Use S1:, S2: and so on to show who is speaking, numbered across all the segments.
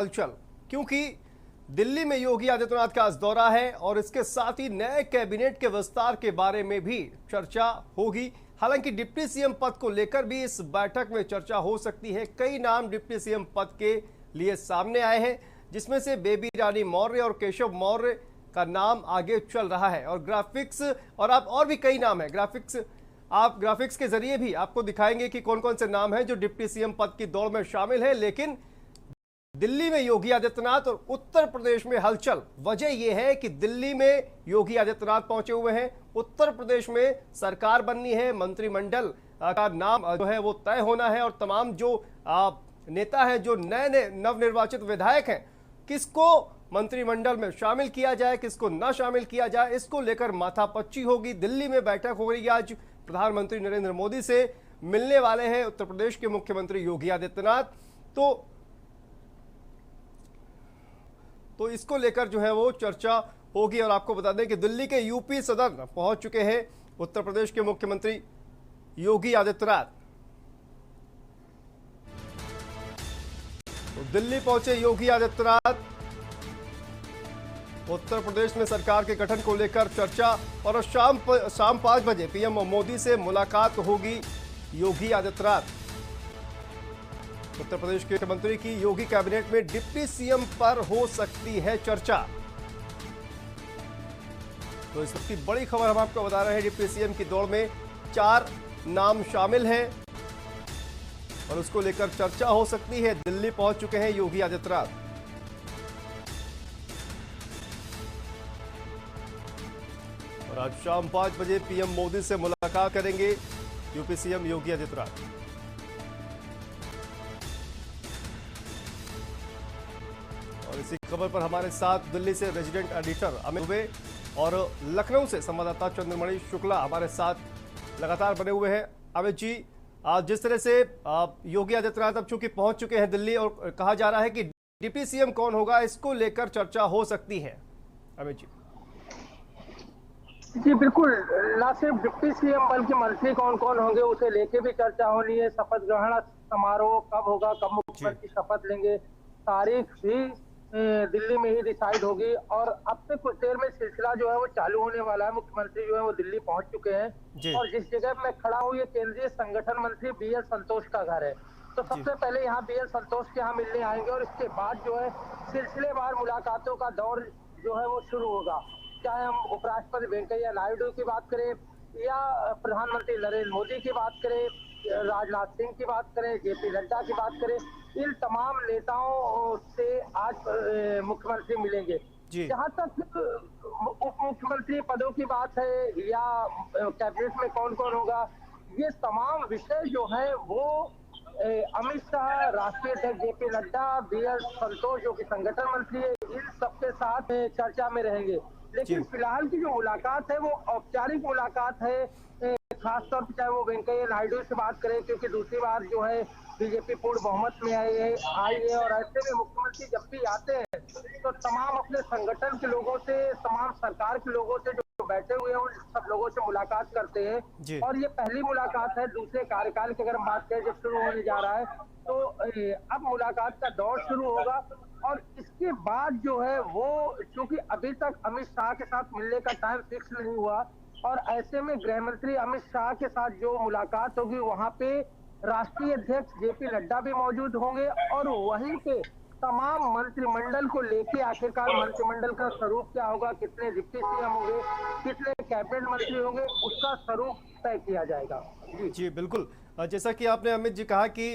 S1: हलचल, क्योंकि दिल्ली में योगी आदित्यनाथ का आज दौरा है और इसके साथ ही नए कैबिनेट के विस्तार के बारे में भी चर्चा होगी। हालांकि डिप्टी सीएम पद को लेकर भी इस बैठक में चर्चा हो सकती है। कई नाम डिप्टी सीएम पद के लिए सामने आए हैं, जिसमें से बेबी रानी मौर्य और केशव मौर्य का नाम आगे चल रहा है। और ग्राफिक्स और भी कई नाम है। ग्राफिक्स के जरिए भी आपको दिखाएंगे कि कौन कौन से नाम हैं जो डिप्टी सीएम पद की दौड़ में शामिल है। लेकिन दिल्ली में योगी आदित्यनाथ और उत्तर प्रदेश में हलचल, वजह यह है कि दिल्ली में योगी आदित्यनाथ पहुंचे हुए हैं, उत्तर प्रदेश में सरकार बननी है, मंत्रिमंडल का नाम जो है वो तय होना है और तमाम जो नेता हैं, जो नए नवनिर्वाचित विधायक हैं, किसको मंत्रिमंडल में शामिल किया जाए, किसको ना शामिल किया जाए, इसको लेकर माथापच्ची होगी। दिल्ली में बैठक हो रही है। आज प्रधानमंत्री नरेंद्र मोदी से मिलने वाले हैं उत्तर प्रदेश के मुख्यमंत्री योगी आदित्यनाथ। तो इसको लेकर जो है वो चर्चा होगी। और आपको बता दें कि दिल्ली के यूपी सदन पहुंच चुके हैं उत्तर प्रदेश के मुख्यमंत्री योगी आदित्यनाथ। तो दिल्ली पहुंचे योगी आदित्यनाथ। उत्तर प्रदेश में सरकार के गठन को लेकर चर्चा और शाम 5 बजे पीएम मोदी से मुलाकात होगी योगी आदित्यनाथ। उत्तर प्रदेश के मुख्यमंत्री की योगी कैबिनेट में डिप्टी सीएम पर हो सकती है चर्चा। तो इस वक्त की बड़ी खबर हम आपको बता रहे हैं। डिप्टी सीएम की दौड़ में 4 नाम शामिल हैं और उसको लेकर चर्चा हो सकती है। दिल्ली पहुंच चुके हैं योगी आदित्यनाथ। और आज शाम 5 बजे पीएम मोदी से मुलाकात करेंगे यूपी सीएम योगी आदित्यनाथ। और इसी खबर पर हमारे साथ दिल्ली से रेजिडेंट एडिटर अमित दुबे और लखनऊ से संवाददाता चंद्रमणि शुक्ला हमारे साथ लगातार बने हुए हैं। अमित जी, जिस तरह से योगी आदित्यनाथ अब चूंकि पहुंच चुके हैं दिल्ली और कहा जा रहा है कि डिप्टी सीएम कौन होगा, इसको लेकर चर्चा हो सकती है। अमित जी
S2: जी बिल्कुल, न सिर्फ डिप्टी सीएम बल्कि मंत्री कौन कौन होंगे उसे लेके भी चर्चा होनी है। शपथ ग्रहण समारोह कब होगा, कब मुख्यमंत्री शपथ लेंगे, तारीख भी दिल्ली में ही डिसाइड होगी। और अब से कुछ देर में सिलसिला जो है वो चालू होने वाला है। मुख्यमंत्री जो है वो दिल्ली पहुंच चुके हैं और जिस जगह मैं खड़ा हूँ ये केंद्रीय संगठन मंत्री बीएल संतोष का घर है। तो सबसे पहले यहाँ बीएल संतोष के यहाँ मिलने आएंगे और इसके बाद जो है सिलसिलेवार मुलाकातों का दौर जो है वो शुरू होगा। चाहे हम उपराष्ट्रपति वेंकैया नायडू की बात करें या प्रधानमंत्री नरेंद्र मोदी की बात करें, राजनाथ सिंह की बात करें, जेपी नड्डा की बात करें, इन तमाम नेताओं से आज मुख्यमंत्री मिलेंगे। जहां तक उप मुख्यमंत्री पदों की बात है या कैबिनेट में कौन कौन होगा, ये तमाम विषय जो है वो अमित शाह, राष्ट्रीय अध्यक्ष जेपी नड्डा, बीएल संतोष जो कि संगठन मंत्री है, इन सबके साथ चर्चा में रहेंगे। लेकिन फिलहाल की जो मुलाकात है वो औपचारिक मुलाकात है, खासतौर पर चाहे वो वेंकैया नायडू से बात करें, क्योंकि दूसरी बार जो है बीजेपी पूर्ण बहुमत में आई है। और ऐसे में मुख्यमंत्री जब भी आते हैं तो तमाम अपने संगठन के लोगों से, तमाम सरकार के लोगों से जो बैठे हुए हैं उन सब लोगों से मुलाकात करते हैं। और ये पहली मुलाकात है दूसरे कार्यकाल की अगर हम बात करें जब शुरू होने जा रहा है। तो अब मुलाकात का दौर शुरू होगा और इसके बाद जो है वो, क्योंकि अभी तक अमित शाह के साथ मिलने का टाइम फिक्स नहीं हुआ और ऐसे में गृह मंत्री अमित शाह के साथ जो मुलाकात होगी वहां पे राष्ट्रीय अध्यक्ष जेपी नड्डा भी मौजूद होंगे और वहीं पे तमाम मंत्रिमंडल को लेके आखिरकार मंत्रिमंडल का स्वरूप क्या होगा, कितने डिप्टी सीएम होंगे, कितने कैबिनेट मंत्री होंगे, उसका स्वरूप तय किया जाएगा।
S1: जी बिल्कुल, जैसा कि आपने अमित जी कहा कि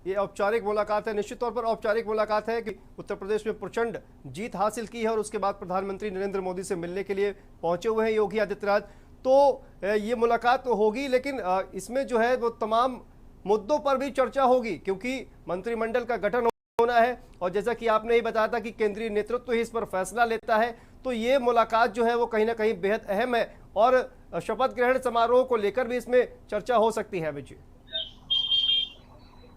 S1: ये औपचारिक मुलाकात है, निश्चित तौर पर औपचारिक मुलाकात है कि उत्तर प्रदेश में प्रचंड जीत हासिल की है और उसके बाद प्रधानमंत्री नरेंद्र मोदी से मिलने के लिए पहुंचे हुए हैं योगी आदित्यनाथ। तो ये मुलाकात तो होगी, लेकिन इसमें जो है वो तमाम मुद्दों पर भी चर्चा होगी, क्योंकि मंत्रिमंडल का गठन होना है और जैसा कि आपने ही बताया था कि केंद्रीय नेतृत्व ही इस पर फैसला लेता है। तो ये मुलाकात जो है वो कहीं ना कहीं बेहद अहम है और शपथ ग्रहण समारोह को लेकर भी इसमें चर्चा हो सकती है। अमित जी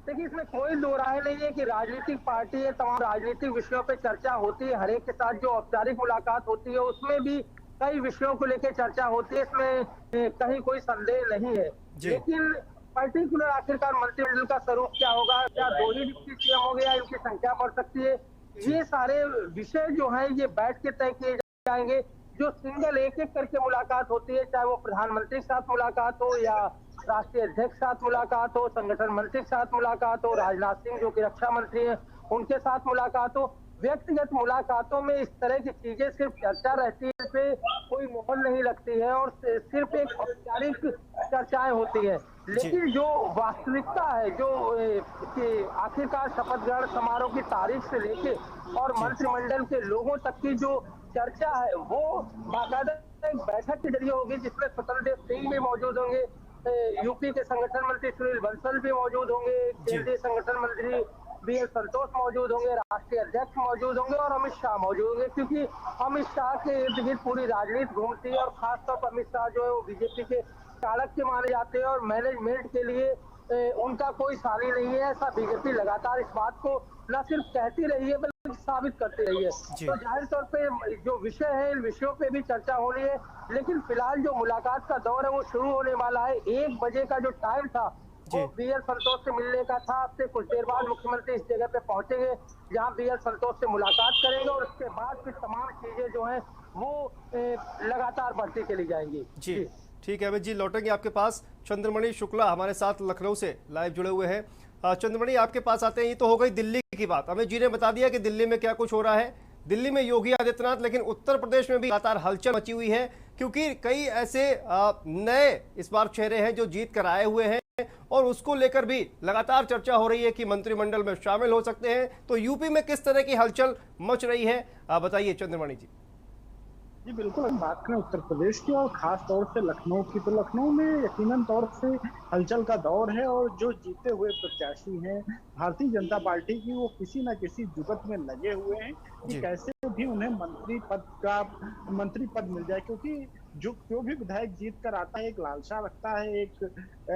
S2: देखिए, इसमें कोई दो राय नहीं है कि राजनीतिक पार्टी है, तमाम राजनीतिक विषयों पे चर्चा होती है। हर एक के साथ जो औपचारिक मुलाकात होती है उसमें भी कई विषयों को लेकर चर्चा होती है, इसमें कहीं कोई संदेह नहीं है। लेकिन पर्टिकुलर आखिरकार मंत्रिमंडल का स्वरूप क्या होगा, क्या 2 ही डिप्टी सीएम होंगे या इनकी संख्या बढ़ सकती है, ये सारे विषय जो है ये बैठ के तय किए जाएंगे। जो सिंगल एक एक करके मुलाकात होती है, चाहे वो प्रधानमंत्री के साथ मुलाकात हो या राष्ट्रीय अध्यक्ष के साथ मुलाकात हो, संगठन मंत्री के साथ मुलाकात हो, राजनाथ सिंह जो कि रक्षा मंत्री हैं उनके साथ मुलाकात हो, व्यक्तिगत मुलाकातों में इस तरह की चीजें सिर्फ चर्चा रहती है, पे कोई मोहर नहीं लगती है और सिर्फ एक औपचारिक चर्चाएं होती है। लेकिन जो वास्तविकता है, जो कि आखिरकार शपथ ग्रहण समारोह की तारीख से लेके और मंत्रिमंडल के लोगों तक की जो चर्चा है वो बाकायदा एक बैठक के जरिए होगी, जिसमें स्वतंत्र देव सिंह भी मौजूद होंगे, यूपी के संगठन मंत्री सुनील बंसल भी मौजूद होंगे, केंद्रीय संगठन मंत्री BL संतोष मौजूद होंगे, राष्ट्रीय अध्यक्ष मौजूद होंगे और अमित शाह मौजूद होंगे, क्योंकि अमित शाह के इर्द गिर्द पूरी राजनीति घूमती है और खासतौर पर अमित शाह जो है वो बीजेपी के चाणक्य माने जाते हैं और मैनेजमेंट के लिए उनका कोई सानी नहीं है। ऐसा बीजेपी लगातार इस बात को न सिर्फ कहती रही है बल्कि साबित करती रही है। तो जाहिर तौर पे जो विषय है इन विषयों पे भी चर्चा हो रही है, लेकिन फिलहाल जो मुलाकात का दौर है वो शुरू होने वाला है। 1 बजे का जो टाइम था वो BL संतोष से मिलने का था। अब से कुछ देर बाद मुख्यमंत्री इस जगह पे पहुंचेंगे जहां BL संतोष से मुलाकात करेंगे और उसके बाद फिर तमाम चीजें जो हैं वो लगातार बढ़ती चली जाएंगी।
S1: जी ठीक है अमित जी, लौटेंगे आपके पास। चंद्रमणि शुक्ला हमारे साथ लखनऊ से लाइव जुड़े हुए हैं। चंद्रमणि आपके पास आते हैं। ये तो हो गई दिल्ली की बात, अमित जी ने बता दिया कि दिल्ली में क्या कुछ हो रहा है। दिल्ली में योगी आदित्यनाथ, लेकिन उत्तर प्रदेश में भी लगातार हलचल मची हुई है, क्योंकि कई ऐसे नए इस बार चेहरे हैं जो जीत कर आए हुए हैं और उसको लेकर भी लगातार चर्चा हो रही है कि मंत्रिमंडल में शामिल हो सकते हैं। तो यूपी में किस तरह की हलचल मच रही है, बताइए चंद्रमणि जी।
S3: जी बिल्कुल, हम बात करें उत्तर प्रदेश की और खास तौर से लखनऊ की, तो लखनऊ में यकीनन तौर से हलचल का दौर है और जो जीते हुए प्रत्याशी हैं भारतीय जनता पार्टी की, वो किसी न किसी जुगत में लगे हुए हैं कि कैसे भी उन्हें मंत्री पद मिल जाए, क्योंकि जो भी विधायक जीत कर आता है एक लालसा रखता है, एक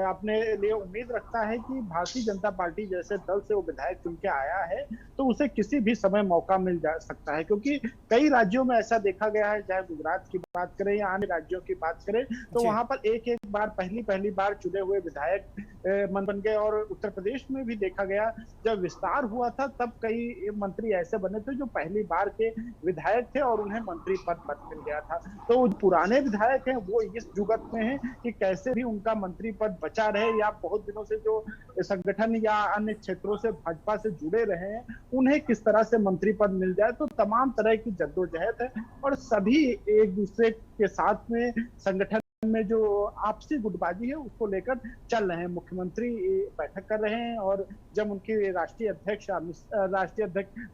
S3: अपने लिए उम्मीद रखता है कि भारतीय जनता पार्टी जैसे दल से वो विधायक चुन के आया है तो उसे किसी भी समय मौका मिल जा सकता है। क्योंकि कई राज्यों में ऐसा देखा गया है, चाहे गुजरात की बात करें या अन्य राज्यों की बात करें, तो वहां पर एक बार पहली बार चुने हुए विधायक बन गए। और उत्तर प्रदेश में भी देखा गया, जब विस्तार हुआ था तब कई मंत्री ऐसे बने थे जो पहली बार के विधायक थे और उन्हें मंत्री पद मिल गया था। तो पुराने विधायक हैं वो इस जुगत में हैं कि कैसे भी उनका मंत्री पद बचा रहे, या बहुत दिनों से जो संगठन या अन्य क्षेत्रों से भाजपा से जुड़े रहे हैं उन्हें किस तरह से मंत्री पद मिल जाए। तो तमाम तरह की जद्दोजहद है और सभी एक दूसरे के साथ में संगठन में जो आपसी गुटबाजी है उसको लेकर चल रहे हैं। मुख्यमंत्री बैठक कर रहे हैं और जब उनके राष्ट्रीय अध्यक्ष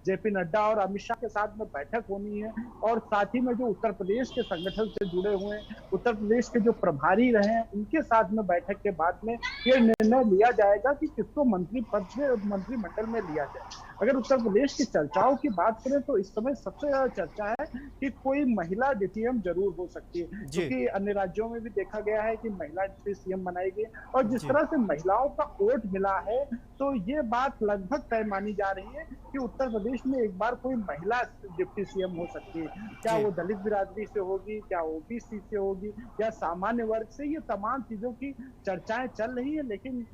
S3: JP नड्डा और अमित शाह के साथ में बैठक होनी है, और साथ ही में जो उत्तर प्रदेश के संगठन से जुड़े हुए हैं, उत्तर प्रदेश के जो प्रभारी रहे हैं उनके साथ में बैठक के बाद में ये निर्णय लिया जाएगा कि किसको मंत्रिमंडल में लिया जाए। अगर उत्तर प्रदेश की चर्चाओं की बात करें तो इस समय सबसे ज्यादा चर्चा है कि कोई महिला DTM जरूर हो सकती है, क्योंकि अन्य राज्यों में भी देखा गया है कि महिला डिप्टी CM बनाई गई और जिस तरह से महिलाओं का वोट मिला है तो ये बात लगभग तय मानी जा रही है कि उत्तर प्रदेश में एक बार कोई महिला डिप्टी CM हो सकती है। क्या वो दलित बिरादरी से होगी, क्या OBC से होगी या सामान्य वर्ग से, ये तमाम चीजों की चर्चाएं चल रही है। लेकिन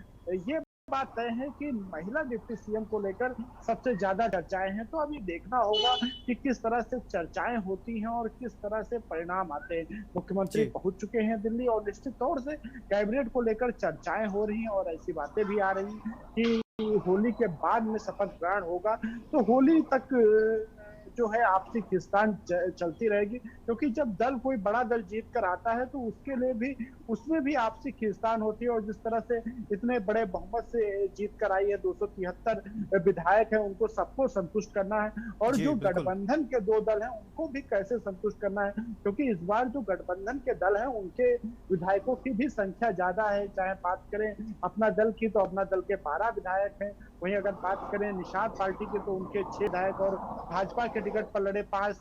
S3: ये बात तय है कि महिला डिप्टी CM को लेकर सबसे ज्यादा चर्चाएं हैं। तो अभी देखना होगा कि किस तरह से चर्चाएं होती हैं और किस तरह से परिणाम आते हैं। मुख्यमंत्री पहुंच चुके हैं दिल्ली और निश्चित तौर से कैबिनेट को लेकर चर्चाएं हो रही हैं और ऐसी बातें भी आ रही कि होली के बाद में शपथ ग्रहण होगा, तो होली तक जो है आपसी खींचतान चलती रहेगी, क्योंकि जब दल कोई बड़ा दल जीत कर आता है तो उसके लिए भी उसमें भी आपसी खींचतान होती है। और जिस तरह से इतने बड़े बहुमत से जीत कर आई है, 273 विधायक हैं, उनको सबको संतुष्ट करना है और जो गठबंधन के 2 दल हैं उनको भी कैसे संतुष्ट करना है, क्योंकि इस बार जो गठबंधन के दल हैं उनके विधायकों की भी संख्या ज्यादा है। चाहे बात करें अपना दल की तो अपना दल के 12 विधायक हैं, वहीं अगर बात करें निषाद पार्टी की तो उनके 6 विधायक और भाजपा के टिकट पर लड़े 5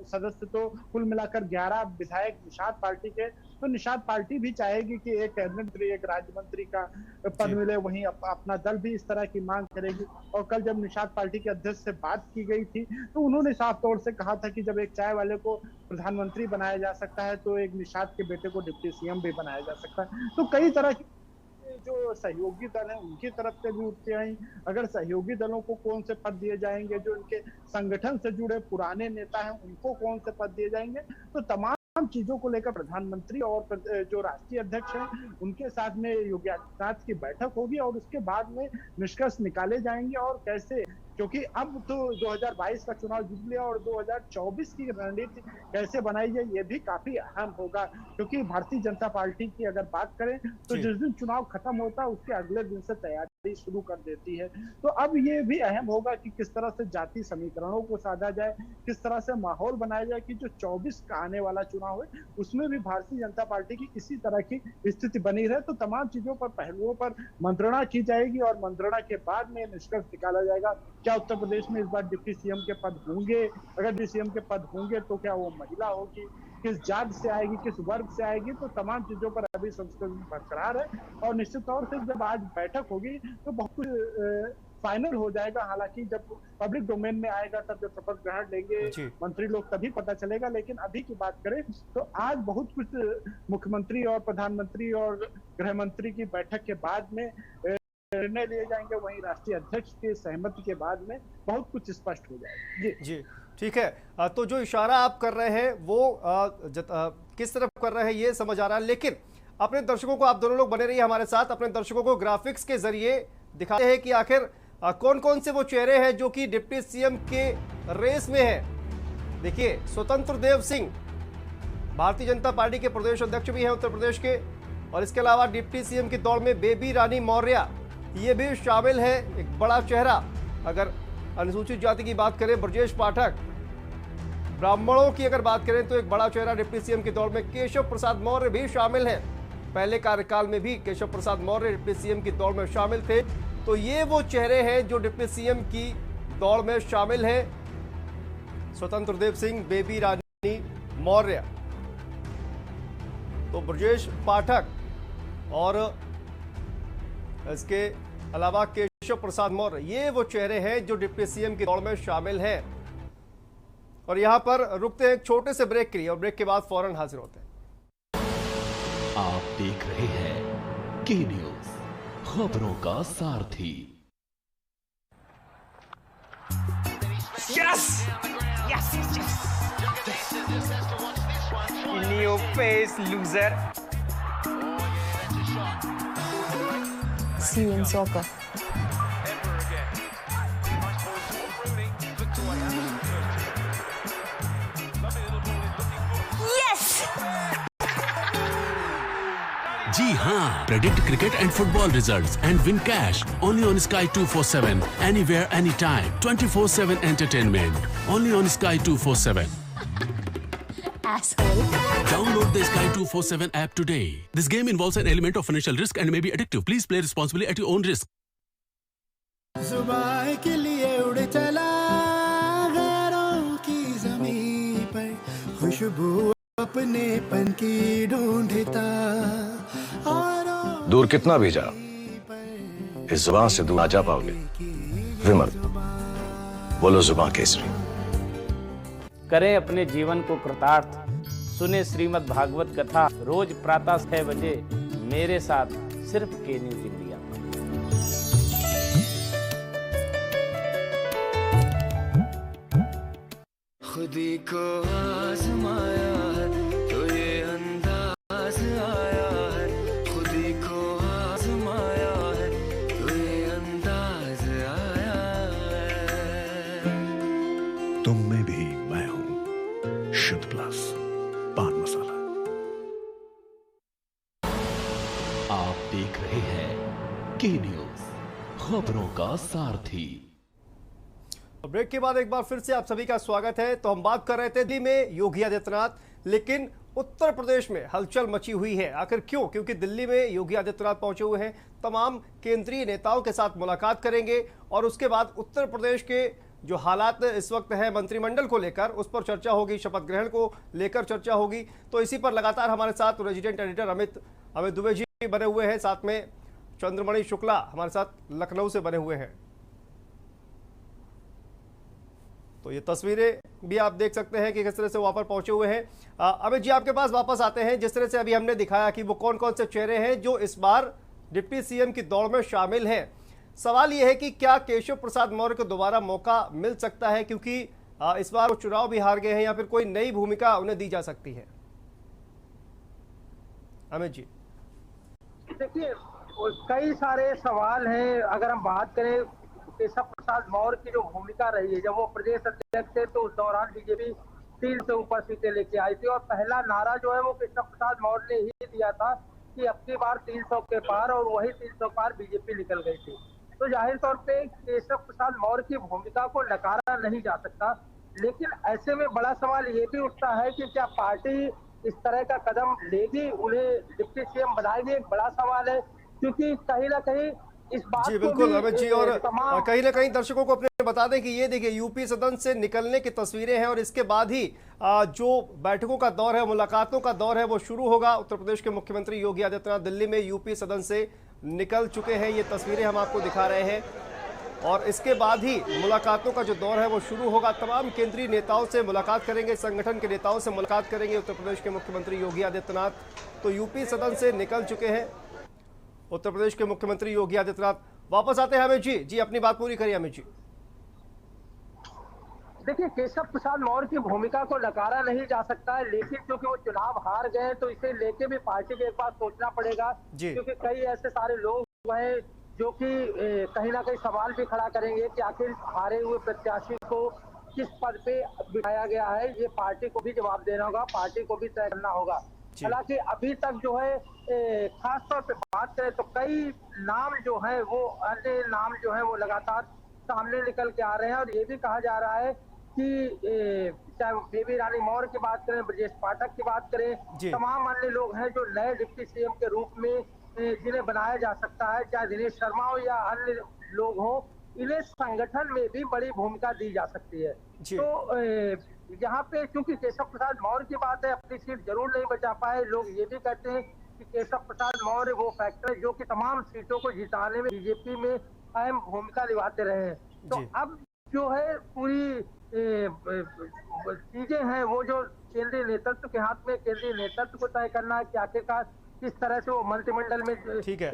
S3: सदस्य, तो कुल मिलाकर 11 विधायक निषाद पार्टी के। तो निषाद पार्टी भी चाहेगी कि एक कैबिनेट मंत्री, एक राज्य मंत्री का पद मिले, वहीं अपना दल भी इस तरह की मांग करेगी। और कल जब निषाद पार्टी के अध्यक्ष से बात की गई थी तो उन्होंने साफ तौर से कहा था कि जब एक चाय वाले को प्रधानमंत्री बनाया जा सकता है तो एक निषाद के बेटे को डिप्टी CM भी बनाया जा सकता है। तो कई तरह की जो सहयोगी दल हैं उनकी तरफ से भी उठते हैं। अगर सहयोगी दलों को कौन से पद दिए जाएंगे, जो इनके संगठन से जुड़े पुराने नेता हैं उनको कौन से पद दिए जाएंगे, तो तमाम चीजों को लेकर प्रधानमंत्री और जो राष्ट्रीय अध्यक्ष हैं उनके साथ में योगी आदित्यनाथ की बैठक होगी और उसके बाद में निष्कर्ष निकाले जाएंगे। और कैसे, क्योंकि अब तो 2022 का चुनाव जीत लिया और 2024 की रणनीति कैसे बनाई जाए ये भी काफी अहम होगा। क्योंकि भारतीय जनता पार्टी की अगर बात करें तो जिस दिन चुनाव खत्म होता है उसके अगले दिन से तैयारी शुरू कर देती है। तो अब ये भी अहम होगा कि किस तरह से जाति समीकरणों को साधा जाए, किस तरह से माहौल बनाया जाए कि जो 24 का आने वाला चुनाव है उसमें भी भारतीय जनता पार्टी की इसी तरह की स्थिति बनी रहे। तो तमाम चीजों पर, पहलुओं पर मंत्रणा की जाएगी और मंत्रणा के बाद में निष्कर्ष निकाला जाएगा। क्या उत्तर प्रदेश में इस बार डिप्टी सीएम के पद होंगे? अगर डिप्टी सीएम के पद होंगे तो क्या वो महिला होगी, किस जात से आएगी, किस वर्ग से आएगी, तो तमाम चीजों पर अभी संशोधन बरकरार है। और निश्चित तौर से जब आज बैठक होगी तो बहुत कुछ फाइनल हो जाएगा। हालांकि जब पब्लिक डोमेन में आएगा तब जब शपथ ग्रहण लेंगे मंत्री लोग तभी पता चलेगा। लेकिन अभी की बात करें तो आज बहुत कुछ मुख्यमंत्री और प्रधानमंत्री और गृह मंत्री की बैठक के बाद में निर्णय लिए जाएंगे। वहीं राष्ट्रीय अध्यक्ष की सहमति के बाद में बहुत कुछ स्पष्ट हो जाएगा। जी
S1: ठीक है। तो जो इशारा आप कर रहे हैं वो किस तरफ कर रहे हैं ये समझ आ रहा है, लेकिन अपने दर्शकों को, आप दोनों लोग बने रहिए हमारे साथ, अपने दर्शकों को ग्राफिक्स के जरिए दिखाते हैं कि आखिर कौन कौन से वो चेहरे हैं जो कि डिप्टी सीएम के रेस में है। देखिए, स्वतंत्र देव सिंह भारतीय जनता पार्टी के प्रदेश अध्यक्ष भी हैं उत्तर प्रदेश के, और इसके अलावा डिप्टी सीएम की दौड़ में बेबी रानी मौर्य ये भी शामिल है, एक बड़ा चेहरा। अगर अनुसूचित जाति की बात करें ब्रजेश पाठक, ब्राह्मणों की अगर बात करें तो एक बड़ा चेहरा डिप्टी सीएम की दौड़ में केशव प्रसाद मौर्य भी शामिल है। पहले कार्यकाल में भी केशव प्रसाद मौर्य डिप्टी सीएम की दौड़ में शामिल थे। तो ये वो चेहरे हैं जो डिप्टी सीएम की दौड़ में शामिल है, स्वतंत्र देव सिंह, बेबी रानी मौर्य, तो ब्रजेश पाठक और इसके अलावा केशव प्रसाद मौर्य, ये वो चेहरे हैं जो डिप्टी सीएम की दौड़ में शामिल हैं। और यहां पर रुकते हैं एक छोटे से ब्रेक के लिए और ब्रेक के बाद फौरन हाजिर होते हैं।
S4: आप देख रहे हैं के न्यूज, खबरों का सारथी।
S5: Yes! Yes, yes, yes. In your face, loser.
S6: See you in soccer.
S4: जी हाँ, predict cricket and football results and win cash only on Sky 247, anywhere anytime, 24/7 entertainment only on Sky 247.
S6: Asshole.
S4: Download the Sky 247 app today. This game involves an element of financial risk and may be addictive. Please play responsibly at your own risk.
S7: सुबह के लिए उड़ चला गैरों की ज़मीं पर, खुशबू अपने पन की ढूंढता।
S8: दूर कितना भी जाओ, इस जुबान से दूर ना जा पाओगे। विमल, बोलो जुबान केसरी।
S9: करें अपने जीवन को कृतार्थ, सुने श्रीमद् भागवत कथा रोज प्रातः 6 बजे मेरे साथ सिर्फ के न्यूज इंडिया।
S7: खुदी को आजमाया है तो ये अंदाज आया है, खुदी को आजमाया है तो ये अंदाज आया है।
S10: तुम में भी मैं हूं, शुद्ध प्लस पान मसाला।
S4: आप देख रहे हैं के न्यूज, खबरों का सारथी।
S1: ब्रेक के बाद एक बार फिर से आप सभी का स्वागत है। तो हम बात कर रहे थे दिल्ली में योगी आदित्यनाथ, लेकिन उत्तर प्रदेश में हलचल मची हुई है। आखिर क्यों? क्योंकि दिल्ली में योगी आदित्यनाथ पहुंचे हुए हैं, तमाम केंद्रीय नेताओं के साथ मुलाकात करेंगे और उसके बाद उत्तर प्रदेश के जो हालात इस वक्त है मंत्रिमंडल को लेकर, उस पर चर्चा होगी, शपथ ग्रहण को लेकर चर्चा होगी। तो इसी पर लगातार हमारे साथ रेजिडेंट एडिटर अमित दुबे जी बने हुए हैं, साथ में चंद्रमणि शुक्ला हमारे साथ लखनऊ से बने हुए हैं। तो ये तस्वीरें भी आप देख सकते हैं कि किस तरह से वहां पर पहुंचे हुए हैं। अमित जी, आपके पास वापस आते हैं। जिस तरह से अभी हमने दिखाया कि वो कौन कौन से चेहरे हैं जो इस बार डिप्टी सीएम की दौड़ में शामिल हैं। सवाल यह है कि क्या केशव प्रसाद मौर्य को दोबारा मौका मिल सकता है, क्योंकि इस बार वो चुनाव भी हार गए हैं, या फिर कोई नई भूमिका उन्हें दी जा सकती है? अमित जी,
S2: देखिए कई सारे सवाल हैं। अगर हम बात करें केशव प्रसाद मौर्य की जो भूमिका रही है, जब वो प्रदेश अध्यक्ष थे तो उस दौरान बीजेपी 3 से ऊपर सीटें लेके आई थी और पहला नारा जो है वो केशव प्रसाद मौर्य ने ही दिया था कि अब की बार 300 के पार, और वही 300 पार बीजेपी निकल गई थी। तो जाहिर तौर पे केशव प्रसाद मौर्य की भूमिका को नकारा नहीं जा सकता, लेकिन ऐसे में बड़ा सवाल ये भी उठता है कि क्या पार्टी इस तरह का कदम लेगी, उन्हें डिप्टी सीएम बनाएगी, एक बड़ा सवाल है। क्योंकि कहीं ना कहीं इस बात
S1: जी
S2: को
S1: बिल्कुल
S2: भी
S1: अमित जी, और कहीं ना कहीं दर्शकों को अपने बता दें कि ये देखिए यूपी सदन से निकलने की तस्वीरें हैं, और इसके बाद ही जो बैठकों का दौर है, मुलाकातों का दौर है, वो शुरू होगा। उत्तर प्रदेश के मुख्यमंत्री योगी आदित्यनाथ दिल्ली में यूपी सदन से निकल चुके हैं, ये तस्वीरें हम आपको दिखा रहे हैं, और इसके बाद ही मुलाकातों का जो दौर है वो शुरू होगा। तमाम केंद्रीय नेताओं से मुलाकात करेंगे, संगठन के नेताओं से मुलाकात करेंगे उत्तर प्रदेश के मुख्यमंत्री योगी आदित्यनाथ। तो यूपी सदन से निकल चुके हैं उत्तर प्रदेश के मुख्यमंत्री योगी आदित्यनाथ। वापस आते हैं अमित जी, अपनी बात पूरी करिए अमित जी।
S2: देखिए केशव प्रसाद मौर्य की भूमिका को नकारा नहीं जा सकता है, लेकिन क्योंकि वो चुनाव हार गए तो इसे लेके भी पार्टी को एक बार सोचना पड़ेगा, क्योंकि कई ऐसे सारे लोग हैं जो कि कहीं ना कहीं सवाल भी खड़ा करेंगे कि आखिर हारे हुए प्रत्याशी को किस पद पे बिठाया गया है। ये पार्टी को भी जवाब देना होगा, पार्टी को भी तय करना होगा। हालांकि अभी तक जो है खास तौर पे बात करें तो कई नाम जो है वो अन्य नाम जो है वो लगातार सामने निकल के आ रहे हैं, और ये भी कहा जा रहा है कि चाहे बेबी रानी मौर्य की बात करें, ब्रजेश पाठक की बात करें, तमाम अन्य लोग हैं जो नए डिप्टी सीएम के रूप में जिन्हें बनाया जा सकता है, चाहे दिनेश शर्मा हो या अन्य लोग हो, इन्हें संगठन में भी बड़ी भूमिका दी जा सकती है। तो यहाँ पे क्योंकि केशव प्रसाद मौर्य की बात है, अपनी सीट जरूर नहीं बचा पाए। लोग ये भी कहते हैं कि केशव प्रसाद मौर्य वो फैक्टर है जो कि तमाम सीटों को जिताने में बीजेपी में अहम भूमिका निभाते रहे हैं। तो अब जो है पूरी चीजें हैं वो जो केंद्रीय नेतृत्व के हाथ में, केंद्रीय नेतृत्व को तय करना है कि आखिरकार किस तरह से वो मंत्रिमंडल में
S1: ठीक है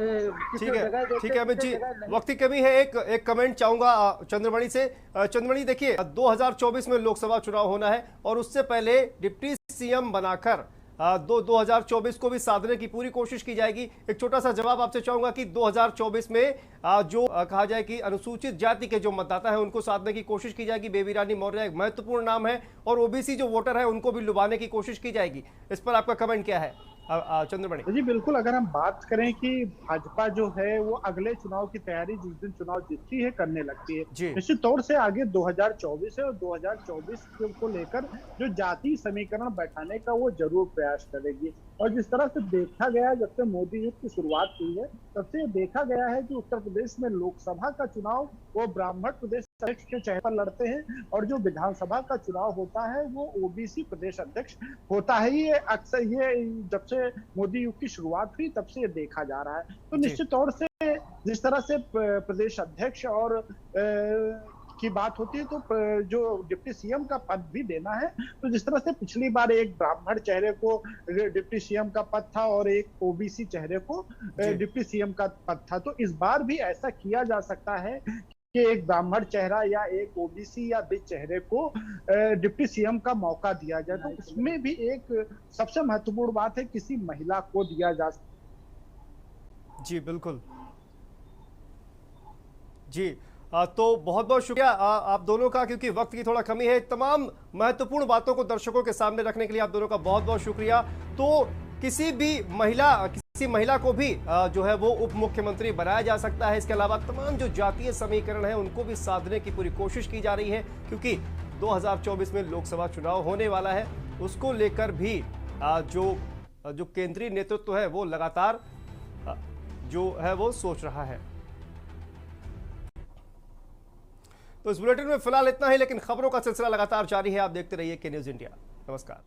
S1: अमित जी, वक्त की कमी है। एक कमेंट चाहूंगा चंद्रमणि से। चंद्रमणि देखिए 2024 में लोकसभा चुनाव होना है, और उससे पहले डिप्टी सीएम बनाकर 2024 को भी साधने की पूरी कोशिश की जाएगी। एक छोटा सा जवाब आपसे चाहूंगा कि 2024 में जो कहा जाए कि अनुसूचित जाति के जो मतदाता हैं उनको साधने की कोशिश की जाएगी। बेबी रानी मौर्य एक महत्वपूर्ण नाम है, और ओबीसी जो वोटर है उनको भी लुभाने की कोशिश की जाएगी। इस पर आपका कमेंट क्या है चंद्रमणि
S3: जी? बिल्कुल, अगर हम बात करें कि भाजपा जो है वो अगले चुनाव की तैयारी जिस दिन चुनाव जीतती है करने लगती है, निश्चित तौर से आगे 2024 है, और 2024 को लेकर जो जातीय समीकरण बैठाने का वो जरूर प्रयास करेगी। और जिस तरह से देखा गया जब से मोदी युग की शुरुआत हुई है तब से देखा गया है कि उत्तर प्रदेश में लोकसभा का चुनाव वो ब्राह्मण प्रदेश अध्यक्ष के चेहरे पर लड़ते हैं, और जो विधानसभा का चुनाव होता है वो ओबीसी प्रदेश अध्यक्ष होता है। ये अक्सर ये जब से मोदी युग की शुरुआत हुई तब से ये देखा जा रहा है। तो निश्चित तौर से जिस तरह से प्रदेश अध्यक्ष और की बात होती है तो जो डिप्टी सीएम का पद भी देना है, तो जिस तरह से पिछली बार एक ब्राह्मण चेहरे को डिप्टी सीएम का पद था और एक ओबीसी चेहरे को डिप्टी सीएम का पद था, तो इस बार भी ऐसा किया जा सकता है कि एक ब्राह्मण चेहरा या एक ओबीसी या बिच चेहरे को डिप्टी सीएम का मौका दिया जाए। तो उसमें भी एक सबसे महत्वपूर्ण बात है किसी महिला को दिया जा सकता।
S1: जी बिल्कुल जी, तो बहुत बहुत शुक्रिया आप दोनों का, क्योंकि वक्त की थोड़ा कमी है। तमाम महत्वपूर्ण बातों को दर्शकों के सामने रखने के लिए आप दोनों का बहुत बहुत शुक्रिया। तो किसी महिला को भी जो है वो उप मुख्यमंत्री बनाया जा सकता है। इसके अलावा तमाम जो जातीय समीकरण है उनको भी साधने की पूरी कोशिश की जा रही है, क्योंकि 2024 में लोकसभा चुनाव होने वाला है। उसको लेकर भी जो केंद्रीय नेतृत्व है वो लगातार जो है वो सोच रहा है। तो इस बुलेटिन में फिलहाल इतना ही, लेकिन खबरों का सिलसिला लगातार जारी है। आप देखते रहिए के न्यूज़ इंडिया। नमस्कार।